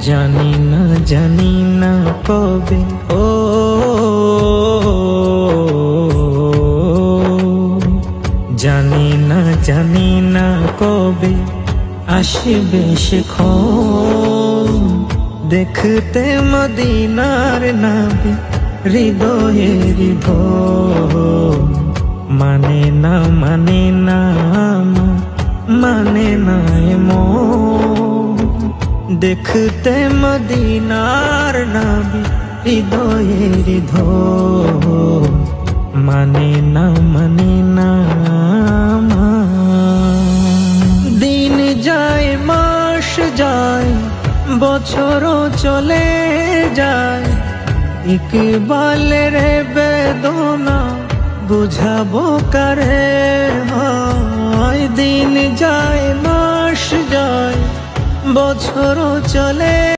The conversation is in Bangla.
জানি না কবে ও জানি না কবে আসবে সেক্ষণ দেখতে মদিনার নাবি হৃদয়ের ধন মানে না মানে না মন দেখতে মদিনার নাবি হৃদয়ের ধন মানে না দিন যায় মাস যায় বছরও চলে যায় ইকবালের বেদনা বুঝাবো কারে হয় দিন যায় মাস যায় বছরও চলে